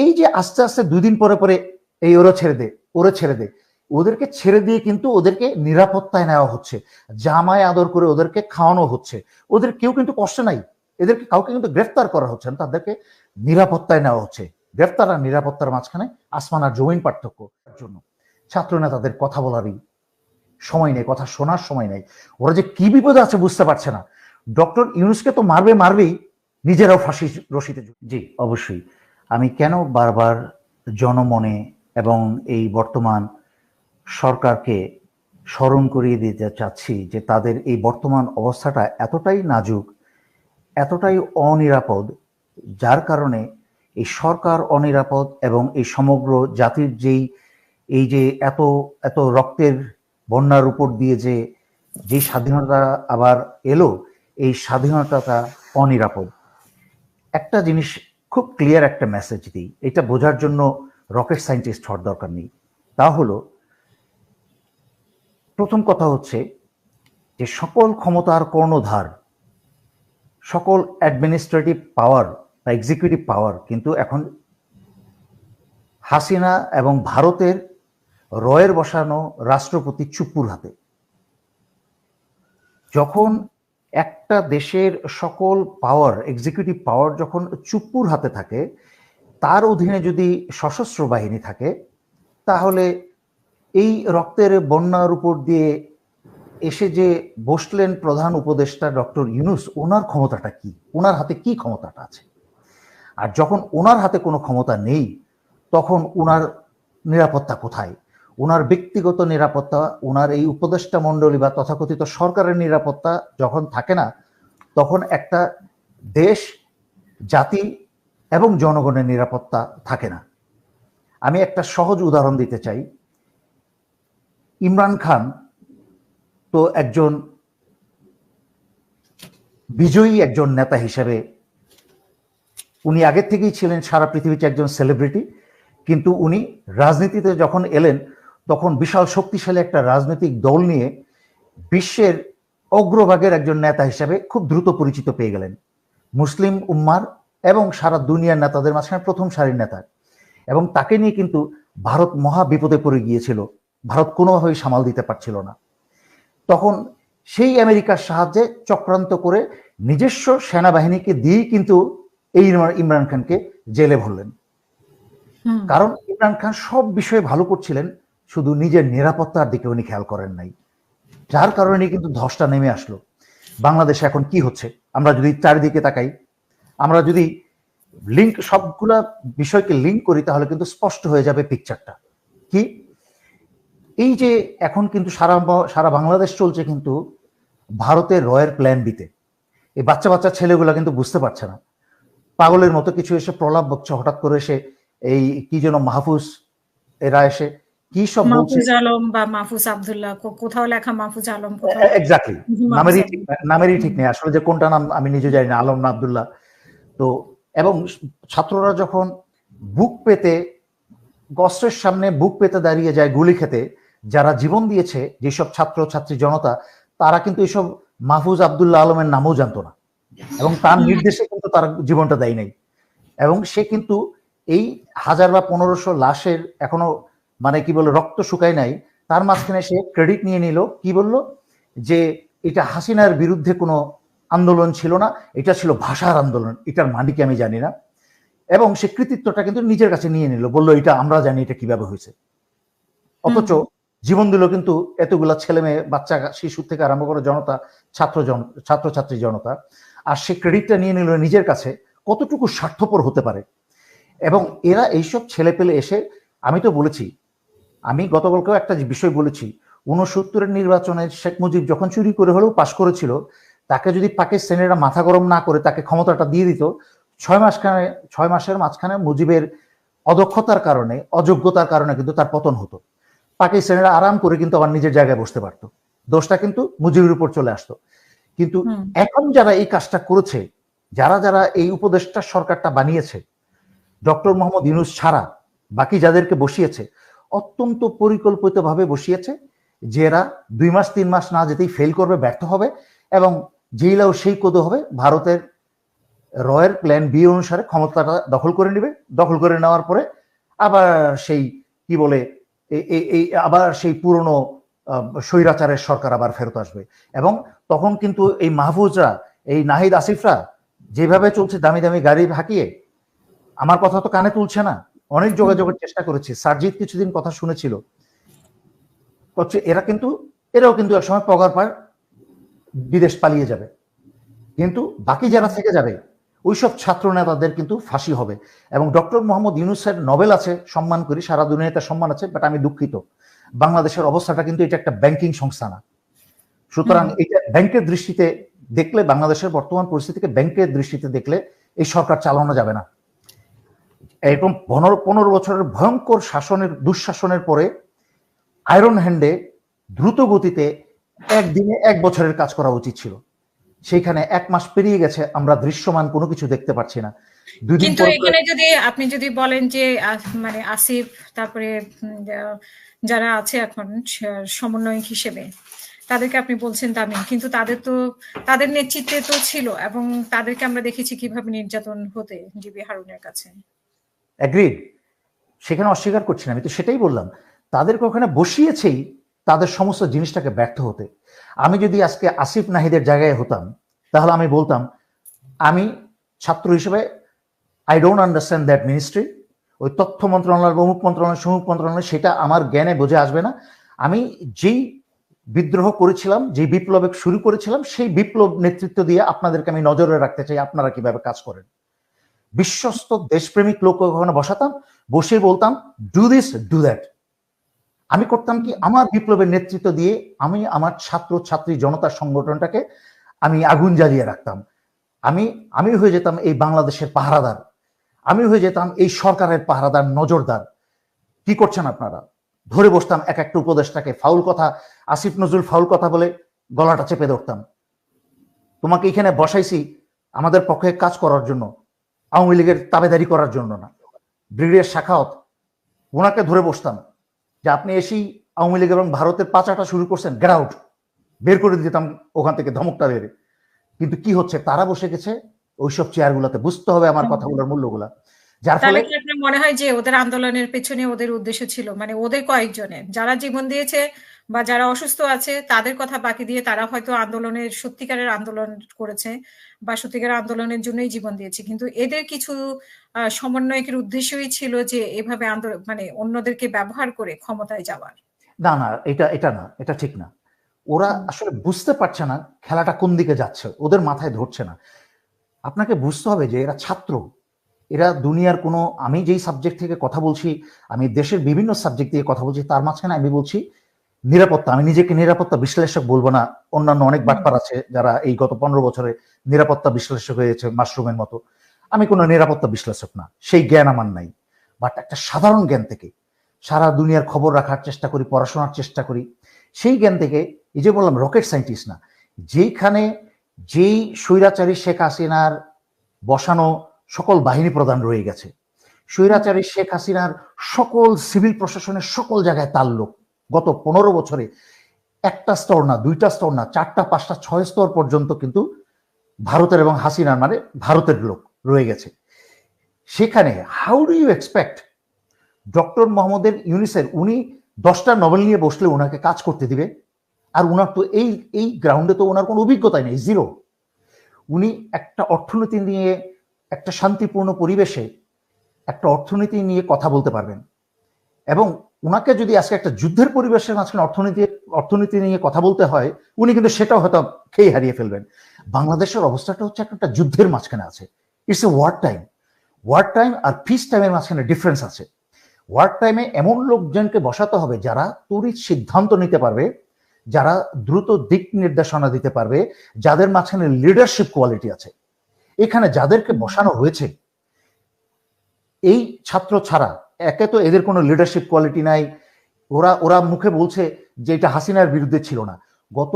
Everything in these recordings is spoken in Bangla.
এই যে আস্তে আস্তে 2 দিন পরে পরে এই ওরা ছেড়ে দে, ওরা ছেড়ে দে, ওদেরকে ছেড়ে দিয়ে কিন্তু ওদেরকে নিরাপত্তায় নেওয়া হচ্ছে, জামায় আদর করে ওদেরকে খাওয়ানো হচ্ছে, ওদের কেউ কিন্তু কষ্ট নাই, এদেরকে কাউকে কিন্তু গ্রেফতার করা হচ্ছে না, তাদেরকে নিরাপত্তায় নেওয়া হচ্ছে। গ্রেফতার আর নিরাপত্তার মাঝখানে আসমান আর জমিন পার্থক্য জন্য ছাত্র নেতাদের কথা বলারই সময় নেই, কথা শোনার সময় নেই। ওরা যে কি বিপদে আছে বুঝতে পারছে না। ডক্টর ইউনূসকে তো মারবেই, নিজেরাও ফাঁসি রশিতে। জি অবশ্যই, আমি কেন বারবার জনমনে এবং এই বর্তমান সরকারকে স্মরণ করিয়ে দিতে চাচ্ছি যে তাদের এই বর্তমান অবস্থাটা এতটাই নাজুক, এতটাই অনিরাপদ, যার কারণে এই সরকার অনিরাপদ এবং এই সমগ্র জাতির এই যে এত এত রক্তের বন্যার উপর দিয়ে যে স্বাধীনতা আবার এলো, এই স্বাধীনতাটা অনিরাপদ। একটা জিনিস খুব ক্লিয়ার একটা মেসেজ দিই, এটা বোঝার জন্য রকেট সায়েন্টিস্ট হওয়ার দরকার নেই। তা হলো, প্রথম কথা হচ্ছে যে সকল ক্ষমতার কর্ণধার, সকল অ্যাডমিনিস্ট্রেটিভ পাওয়ার বা এক্সিকিউটিভ পাওয়ার কিন্তু এখন হাসিনা এবং ভারতের রয়ের বসানো রাষ্ট্রপতি চুপ্পুর হাতে। যখন একটা দেশের সকল পাওয়ার, এক্সিকিউটিভ পাওয়ার যখন চুপ্পুর হাতে থাকে, তার অধীনে যদি সশস্ত্র বাহিনী থাকে, তাহলে এই রক্তের বন্যার উপর দিয়ে এসে যে বসলেন প্রধান উপদেষ্টা ডক্টর ইউনূস, ওনার ক্ষমতাটা কি, ওনার হাতে কি ক্ষমতাটা আছে? আর যখন ওনার হাতে কোনো ক্ষমতা নেই, তখন ওনার নিরাপত্তা কোথায়? ওনার ব্যক্তিগত নিরাপত্তা, ওনার এই উপদেষ্টা মণ্ডলী বা তথাকথিত সরকারের নিরাপত্তা যখন থাকে না, তখন একটা দেশ, জাতি এবং জনগণের নিরাপত্তা থাকে না। আমি একটা সহজ উদাহরণ দিতে চাই। ইমরান খান তো একজন বিজয়ী একজন নেতা হিসেবে উনি আগের থেকেই ছিলেন সারা পৃথিবীতে একজন সেলিব্রিটি, কিন্তু উনি রাজনীতিতে যখন এলেন তখন বিশাল শক্তিশালী একটা রাজনৈতিক দল নিয়ে বিশ্বের অগ্রভাগের একজন নেতা হিসেবে খুব দ্রুত পরিচিত পেয়ে গেলেন মুসলিম উম্মার এবং সারা দুনিয়ার নেতাদের মাঝখানে প্রথম সারির নেতা। এবং তাকে নিয়ে কিন্তু ভারত মহা বিপদে পড়ে গিয়েছিল, ভারত কোনোভাবেই সামাল দিতে পারছিল না। তখন সেই আমেরিকার সাহায্যে চক্রান্ত করে নিজস্ব সেনাবাহিনীকে দিয়েই কিন্তু এই ইমরান খানকে জেলে ভরলেন। কারণ ইমরান খান সব বিষয়ে ভালো করছিলেন, শুধু নিজের নিরাপত্তার দিকে উনি খেয়াল করেন নাই, যার কারণে কিন্তু ধসটা নেমে আসলো। বাংলাদেশে এখন কি হচ্ছে আমরা যদি চারিদিকে তাকাই, আমরা যদি সবগুলা বিষয়কে লিঙ্ক করি, তাহলে কিন্তু স্পষ্ট হয়ে যাবে পিকচারটা কি। এই যে এখন কিন্তু সারা বাংলাদেশ চলছে কিন্তু ভারতের রয়ের প্ল্যান বিতে। এই বাচ্চা বাচ্চা ছেলেগুলা কিন্তু বুঝতে পারছে না, পাগলের মতো কিছু এসে প্রলাপ বকছে, হঠাৎ করে এসে এই কি যেন মাহফুজ, এরা এসে কি সব বলছে, মাহফুজ আলম বা মাহফুজ আব্দুল্লাহ, কোথাও লেখা মাহফুজ আলম, এক্স্যাক্টলি নামেরই ঠিক নেই আসলে, যে কোনটা নাম আমি নিজে জানি না, আলম না আব্দুল্লাহ। তো এবং ছাত্ররা যখন বুক পেতে, গস্ত্রের সামনে বুক পেতে দাঁড়িয়ে যায় গুলি খেতে, যারা জীবন দিয়েছে যেসব ছাত্র ছাত্রী জনতা, তারা কিন্তু এইসব মাহফুজ আব্দুল্লাহ আলমের নামও জানতো না, এবং তার নির্দেশে কিন্তু তার জীবনটা দেয় নাই। এবং সে কিন্তু এই 1000 বা 1500 লাশের এখনো মানে কি বলে রক্ত শুকায় নাই, তার মাঝখানে সে ক্রেডিট নিয়ে নিল, কি বলল যে এটা হাসিনার বিরুদ্ধে কোনো আন্দোলন ছিল না, এটা ছিল ভাষার আন্দোলন, এটার মালিক আমি জানি না। এবং সে কৃতিত্বটা কিন্তু নিজের কাছে নিয়ে নিল, বললো এটা আমরা জানি এটা কিভাবে হয়েছে। অথচ জীবন দিল কিন্তু এতগুলা ছেলে মেয়ে, বাচ্চা শিশু থেকে আরম্ভ করে জনতা, ছাত্রছাত্রী জনতা, আর সে ক্রেডিটটা নিয়ে নিল নিজের কাছে। কতটুকু স্বার্থপর হতে পারে। এবং এরা এইসব ছেলে পেলে এসে, আমি তো বলেছি, আমি গতকালকেও একটা বিষয় বলেছি, 69-এর নির্বাচনে শেখ মুজিব যখন চুরি করে হলেও পাশ করেছিল, তাকে যদি পাকিস্তানিরা মাথা গরম না করে তাকে ক্ষমতাটা দিয়ে দিত, 6 মাসের মাঝখানে মুজিবের অদক্ষতার কারণে, অযোগ্যতার কারণে কিন্তু তার পতন হতো। পাকিস্তানিরা আরাম করে কিন্তু আবার নিজের জায়গায় বসতে পারত, দোষটা কিন্তু মুজিবের উপর চলে আসতো। কিন্তু এখন যারা এই কাজটা করেছে, যারা যারা এই উপদেষ্টা সরকারটা বানিয়েছে, ডক্টর মোহাম্মদ ইউনূস ছাড়া বাকি যাদেরকে বসিয়েছে, অত্যন্ত পরিকল্পিতভাবে বসিয়েছে, যে এরা 2 মাস 3 মাস না যেতেই ফেল করবে, ব্যর্থ হবে, এবং যেইলাও সেই কোদো হবে, ভারতের রয়ের প্ল্যান বি অনুসারে ক্ষমতাটা দখল করে নেবে, দখল করে নেওয়ার পরে আবার সেই কি বলে এই আবার সেই পুরনো স্বৈরাচারের সরকার আবার ফেরত আসবে। এবং তখন কিন্তু এই মাহফুজরা, এই নাহিদ আসিফরা যেভাবে চলছে দামি দামি গাড়ি হাঁকিয়ে, আমার কথা তো কানে তুলছে না। অনেক যোগাযোগের চেষ্টা করেছি, সারজিৎ কিছুদিন কথা শুনেছিল, এরাও কিন্তু এক সময় পগার পার বিদেশ পালিয়ে যাবে, কিন্তু বাকি যারা থেকে যাবে ওইসব ছাত্র নেতাদের কিন্তু ফাঁসি হবে। এবং ডক্টর মোহাম্মদ ইউনূসের নোবেল আছে, সম্মান করি, সারা দুনিয়াতে সম্মান আছে, বাট আমি দুঃখিত বাংলাদেশের অবস্থাটা কিন্তু এটা একটা ব্যাংকিং সংস্থা না। সুতরাং এটা ব্যাংকের দৃষ্টিতে দেখলে, বাংলাদেশের বর্তমান পরিস্থিতিকে ব্যাংকের দৃষ্টিতে দেখলে এই সরকার চালানো যাবে না। এরকম 15 বছরের ভয়ঙ্কর দুঃশাসনের পরে আয়রন হ্যান্ডে দ্রুত গতিতে একদিনে 1 বছরের কাজ করা উচিত ছিল। সেইখানে 1 মাস পেরিয়ে গেছে, আমরা দৃশ্যমান কোনো কিছু দেখতে পাচ্ছি না। কিন্তু এখানে যদি আপনি যদি বলেন যে মানে আসিফ, তারপরে যারা আছে এখন সমন্বয়ক হিসেবে, তাদেরকে আপনি বলছেন দামি, কিন্তু তাদের নেতৃত্বে তো ছিল, এবং তাদেরকে আমরা দেখেছি কিভাবে নির্যাতন হতে জিবি হারুনের কাছে। এগ্রিড, সেখানে অস্বীকার করছি না, আমি তো সেটাই বললাম, তাদেরকে ওখানে বসিয়েছেই তাদের সমস্ত জিনিসটাকে ব্যর্থ হতে। আমি যদি আজকে আসিফ নাহিদের জায়গায় হতাম, তাহলে আমি বলতাম, আমি ছাত্র হিসেবে I don't understand that ministry. ওই তথ্য মন্ত্রণালয়, অমুক মন্ত্রণালয়, সমুক মন্ত্রণালয়, সেটা আমার জ্ঞানে বোঝে আসবে না। আমি যেই বিদ্রোহ করেছিলাম, যে বিপ্লবে শুরু করেছিলাম, সেই বিপ্লব নেতৃত্ব দিয়ে আপনাদেরকে আমি নজরে রাখতে চাই আপনারা কিভাবে কাজ করেন। বিশ্বস্ত দেশপ্রেমিক লোক ওখানে বসাতাম, বসে বলতাম ডু দিস ডু দ্যাট। আমি করতাম কি, আমার বিপ্লবের নেতৃত্ব দিয়ে আমি আমার ছাত্র ছাত্রী জনতার সংগঠনটাকে আমি আগুন জ্বালিয়ে রাখতাম। আমি হয়ে যেতাম এই বাংলাদেশের পাহারাদার, আমি হয়ে যেতাম এই সরকারের পাহারাদার, নজরদার। কি করছেন আপনারা? ধরে বসতাম এক একটা উপদেষ্টাকে, ফাউল কথা, আসিফ নজরুল ফাউল কথা বলে গলাটা চেপে ধরতাম। তোমাকে এখানে বসাইছি আমাদের পক্ষে কাজ করার জন্য, আওয়ামী লীগের তাবেদারি করার জন্য না। ব্রিগেডিয়ার শাখাওয়াত, ওনাকে ধরে বসতাম যে আপনি এসেই আওয়ামী লীগ এবং ভারতের পাচাটা শুরু করছেন, গেট আউট, বের করে দিতাম ওখান থেকে ধমকটা বেড়ে। কিন্তু কি হচ্ছে, তারা বসে গেছে ওইসব চেয়ারগুলোতে। বুঝতে হবে আমার কথাগুলোর মূল্যগুলা। যার ফলে আপনার মনে হয় যে ওদের আন্দোলনের পেছনে ওদের উদ্দেশ্য ছিল, মানে ওদের কয়েকজনের যারা জীবন দিয়েছে বা যারা অসুস্থ আছে তাদের কথা বাকি দিয়ে তারা হয়তো সত্যিকারের আন্দোলন করেছে বা সত্যিকারের আন্দোলনের জন্যই জীবন দিয়েছে, কিন্তু এদের কিছু সমন্বয়কের উদ্দেশ্যই ছিল যে এভাবে মানে অন্যদেরকে ব্যবহার করে ক্ষমতায় যাওয়ার। না, এটা না, এটা ঠিক না। ওরা আসলে বুঝতে পারছে না খেলাটা কোন দিকে যাচ্ছে, ওদের মাথায় ধরছে না। আপনাকে বুঝতে হবে যে এরা ছাত্র, এরা দুনিয়ার কোনো, আমি যেই সাবজেক্ট থেকে কথা বলছি, আমি দেশের বিভিন্ন সাবজেক্ট দিয়ে কথা বলছি, তার মাঝখানে আমি বলছি নিরাপত্তা। আমি নিজেকে নিরাপত্তা বিশ্লেষক বলবো না, অন্যান্য অনেক বাটপার আছে যারা এই গত 15 বছরে নিরাপত্তা বিশ্লেষক হয়েছে মাশরুমের মতো। আমি কোনো নিরাপত্তা বিশ্লেষক না, সেই জ্ঞান আমার নাই। বাট একটা সাধারণ জ্ঞান থেকে সারা দুনিয়ার খবর রাখার চেষ্টা করি, পড়াশোনার চেষ্টা করি, সেই জ্ঞান থেকে, এই যে বললাম রকেট সায়েন্টিস্ট না, যেই স্বৈরাচারী শেখ হাসিনার বসানো সকল বাহিনী প্রধান রয়ে গেছে, স্বৈরাচারী শেখ হাসিনার সকল সিভিল প্রশাসনের সকল জায়গায় তার লোক, গত 15 বছরে একটা স্তর না, 2টা স্তর না, 4টা 5টা 6 স্তর পর্যন্ত কিন্তু ভারতের এবং হাসিনার মানে ভারতের লোক রয়ে গেছে। সেখানে how do you expect doctor মোহাম্মদের ইউনূসের, উনি 10টা নোবেল নিয়ে বসলে ওনাকে কাজ করতে দিবে? আর ওনার তো এই গ্রাউন্ডে তো ওনার কোনো অভিজ্ঞতাই নেই, জিরো। উনি একটা অর্থনীতি নিয়ে, একটা শান্তিপূর্ণ পরিবেশে একটা অর্থনীতি নিয়ে কথা বলতে পারবেন। এবং ওনাকে যদি আজকে একটা যুদ্ধের পরিবেশের মাঝখানে অর্থনীতি নিয়ে কথা বলতে হয়, উনি কিন্তু সেটাও হয়তো খেয়ে হারিয়ে ফেলবেন। বাংলাদেশের অবস্থাটা হচ্ছে একটা যুদ্ধের মাঝখানে আছে। ইটস এ ওয়ার টাইম আর পিস টাইমের মাঝখানে ডিফারেন্স আছে। ওয়ার টাইমে এমন লোকজনকে বসাতে হবে যারা তড়িৎ সিদ্ধান্ত নিতে পারবে, যারা দ্রুত দিক নির্দেশনা দিতে পারবে, যাদের মাঝখানে লিডারশিপ কোয়ালিটি আছে। এখানে যাদেরকে বসানো হয়েছে, এই ছাত্র ছাড়া, একে তো এদের কোনো লিডারশিপ কোয়ালিটি নাই। ওরা মুখে বলছে যে এটা হাসিনার বিরুদ্ধে ছিল না। গত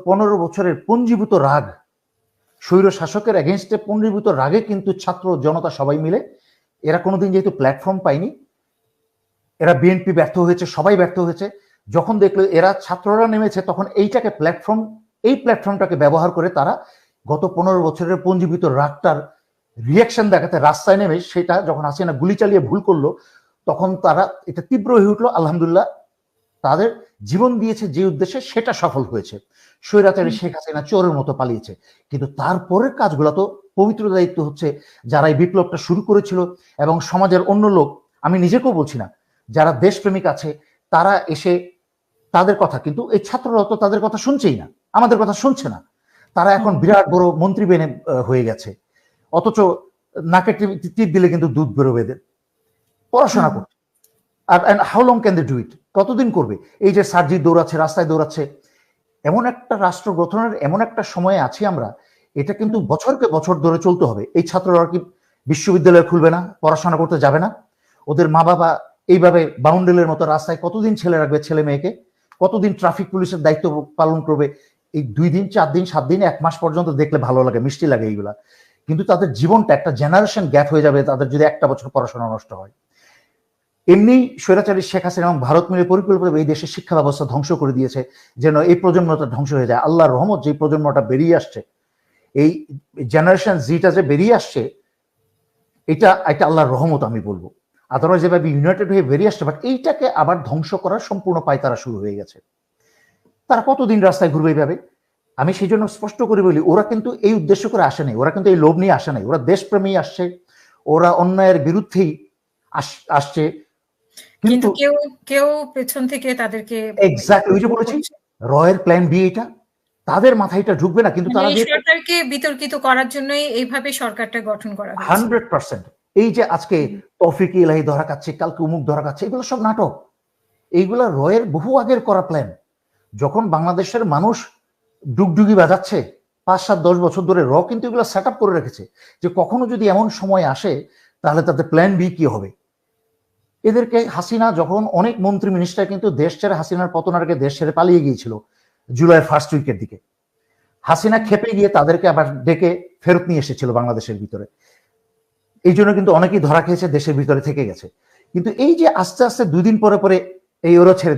15 বছরের পঞ্জীভূত রাগ, স্বৈর শাসকের এগেনস্টে পঞ্জীভূত রাগে কিন্তু ছাত্র জনতা সবাই মিলে, এরা কোনোদিন যেহেতু প্ল্যাটফর্ম পায়নি, এরা বিএনপি ব্যর্থ হয়েছে, সবাই ব্যর্থ হয়েছে, যখন দেখলো এরা ছাত্ররা নেমেছে, তখন এই প্ল্যাটফর্মটাকে ব্যবহার করে তারা গত 15 বছরের পঞ্জীভূত রাগটার রিয়াকশন দেখাতে রাস্তায় নেমে, সেটা যখন হাসিনা গুলি চালিয়ে ভুল করলো তখন তারা এটা তীব্র হয়ে উঠলো। আলহামদুলিল্লাহ তাদের জীবন দিয়েছে যে উদ্দেশ্যে, সেটা সফল হয়েছে। স্বৈরাচারী শেখ হাসিনা চোরের মতো পালিয়েছে, কিন্তু তারপরের কাজগুলো তো পবিত্র দায়িত্ব হচ্ছে যারা এই বিপ্লবটা শুরু করেছিল এবং সমাজের অন্য লোক, আমি নিজেকেও বলছি না, যারা দেশপ্রেমিক আছে তারা এসে তাদের কথা, কিন্তু এই ছাত্ররা তো তাদের কথা শুনছেই না, আমাদের কথা শুনছে না। তারা এখন বিরাট বড় মন্ত্রী বেনে হয়ে গেছে, অথচ নাকে টিপ দিলে কিন্তু দুধ বেরোবে এদের। পড়াশোনা করছে, আর how long can they do it? কতদিন করবে? এই যে সার্জিৎ দৌড়াচ্ছে, রাস্তায় দৌড়াচ্ছে, এমন একটা রাষ্ট্র গঠনের এমন একটা সময়ে আছি আমরা, এটা কিন্তু বছরকে বছর ধরে চলতে হবে। এই ছাত্ররা কি বিশ্ববিদ্যালয় খুলবে না, পড়াশোনা করতে যাবে না? ওদের মা বাবা এইভাবে বাউন্ডেলের মতো রাস্তায় কতদিন ছেলে রাখবে, ছেলে মেয়েকে কতদিন ট্রাফিক পুলিশের দায়িত্ব পালন করবে? এই 2 দিন 4 দিন 7 দিন 1 মাস পর্যন্ত দেখলে ভালো লাগে, মিষ্টি লাগে এইগুলা, কিন্তু তাদের জীবনটা একটা জেনারেশন গ্যাপ হয়ে যাবে তাদের যদি একটা বছর পড়াশোনা নষ্ট হয়। এমনি স্বৈরাচারী শেখ হাসিনা এবং ভারত মিলে পরিকল্পিতভাবে এই দেশের শিক্ষা ব্যবস্থা ধ্বংস করে দিয়েছে, যেন এই প্রজন্মটা ধ্বংস হয়ে যায়। আল্লাহর রহমত, যে প্রজন্মটা বেরিয়ে আসছে, এই জেনারেশন জিটা যে বেরিয়ে আসছে, এটা আল্লাহর রহমত আমি বলবো। আদারওয়াইজ যেভাবে ইউনাইটেড হয়ে বেরিয়ে আসছে, বাট এইটাকে আবার ধ্বংস করার সম্পূর্ণ পায়তারা শুরু হয়ে গেছে। তারা কতদিন রাস্তায় ঘুরবে এইভাবে? আমি সেই জন্য স্পষ্ট করে বলি, ওরা কিন্তু এই উদ্দেশ্য করে আসে নাই, ওরা কিন্তু এই লোভ নিয়ে আসে নাই, ওরা দেশপ্রেমী আসছে, ওরা অন্যায়ের বিরুদ্ধেই আসছে। কিন্তু কেউ কেউ পেছন থেকে তাদেরকে এক্স্যাক্টলি ওই যে বলেছি, রয়ের প্ল্যান বি, এটা তাদের মাথায় এটা ঢুকবে না, কিন্তু তারা সরকারকে বিতর্কিত করার জন্যই এইভাবে সরকারটা গঠন করা হয়েছে 100%। এই যে আজকে তৌফিক ইলাহি ধরা খাচ্ছে, কালকে উমুক ধরা খাচ্ছে, এগুলো সব নাটক। এইগুলা রয়ের বহু আগের করা প্ল্যান। যখন বাংলাদেশের মানুষ ডুগডুগি বাজাচ্ছে 5-7-10 বছর ধরে, কিন্তু এগুলো সেট আপ করে রেখেছে যে কখনো যদি এমন সময় আসে তাহলে তাদের প্ল্যান বি কি হবে। এদেরকে হাসিনা যখন অনেক মন্ত্রী মিনিস্টার কিন্তু দেশ ছেড়ে, হাসিনার পতনের আগে দেশ ছেড়ে পালিয়ে গিয়েছিল জুলাইয়ের ফার্স্ট উইকের দিকে, হাসিনা খেপে গিয়ে তাদেরকে আবার ডেকে ফেরত নিয়ে এসেছিল বাংলাদেশের ভিতরে। এই জন্য কিন্তু অনেকেই ধরা খেয়েছে, দেশের ভিতরে থেকে গেছে। কিন্তু এই যে আস্তে আস্তে 2 দিন পরে পরে এই ওরা ছেড়ে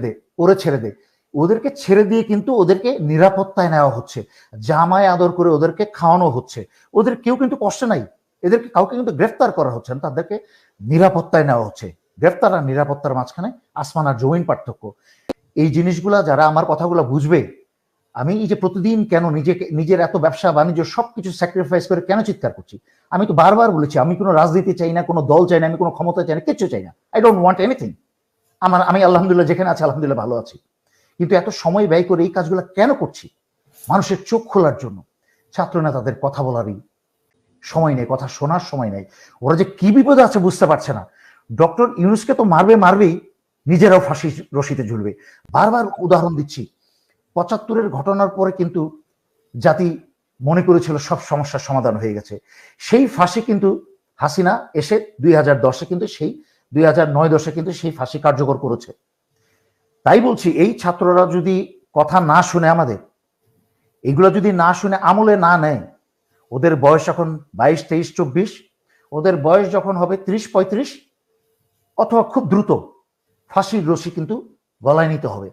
দে, ওদেরকে ছেড়ে দিয়ে কিন্তু ওদেরকে নিরাপত্তায় নেওয়া হচ্ছে, জামায় আদর করে ওদেরকে খাওয়ানো হচ্ছে। ওদের কেউ কিন্তু কষ্ট নাই, এদেরকে কাউকে কিন্তু গ্রেফতার করা হচ্ছে না, তাদেরকে নিরাপত্তায় নেওয়া হচ্ছে। গ্রেফতার আর নিরাপত্তার মাঝখানে আসমান আর জমিন পার্থক্য। এই জিনিসগুলা যারা আমার কথাগুলো বুঝবে, আমি এই যে প্রতিদিন কেন নিজের এত ব্যবসা বাণিজ্য সবকিছু স্যাক্রিফাইস করে কেন চিৎকার করছি, আমি তো বারবার বলেছি আমি কোনো রাজনীতি চাই না, কোনো দল চাই না, আমি কোনো ক্ষমতা চাই না, কিচ্ছু চাই না। I don't want anything. আমি আলহামদুলিল্লাহ যেখানে আছি আলহামদুলিল্লাহ ভালো আছি, কিন্তু এত সময় ব্যয় করে এই কাজগুলো কেন করছি? মানুষের চোখ খোলার জন্য। ছাত্র নেতাদের কথা বলারই সময় নেই, কথা শোনার সময় নেই। ওরা যে কি বিপদে আছে বুঝতে পারছে না। ডক্টর ইউনূসকে তো মারবেই, নিজেরাও ফাঁসি রশিতে ঝুলবে। বারবার উদাহরণ দিচ্ছি, 75-এর ঘটনার পরে কিন্তু জাতি মনে করেছিল সব সমস্যার সমাধান হয়ে গেছে। সেই ফাঁসি কিন্তু হাসিনা এসে 2010-এ কিন্তু সেই 2009-10-এ কিন্তু সেই ফাঁসি কার্যকর করেছে। তাই বলছি, এই ছাত্ররা যদি কথা না শুনে, আমাদের এগুলো যদি না শুনে আমলে না নেয়, ওদের বয়স এখন 22, 23, 24, ওদের বয়স যখন হবে 30, 35, অথবা খুব দ্রুত ফাঁসির রশি কিন্তু গলায় নিতে হবে।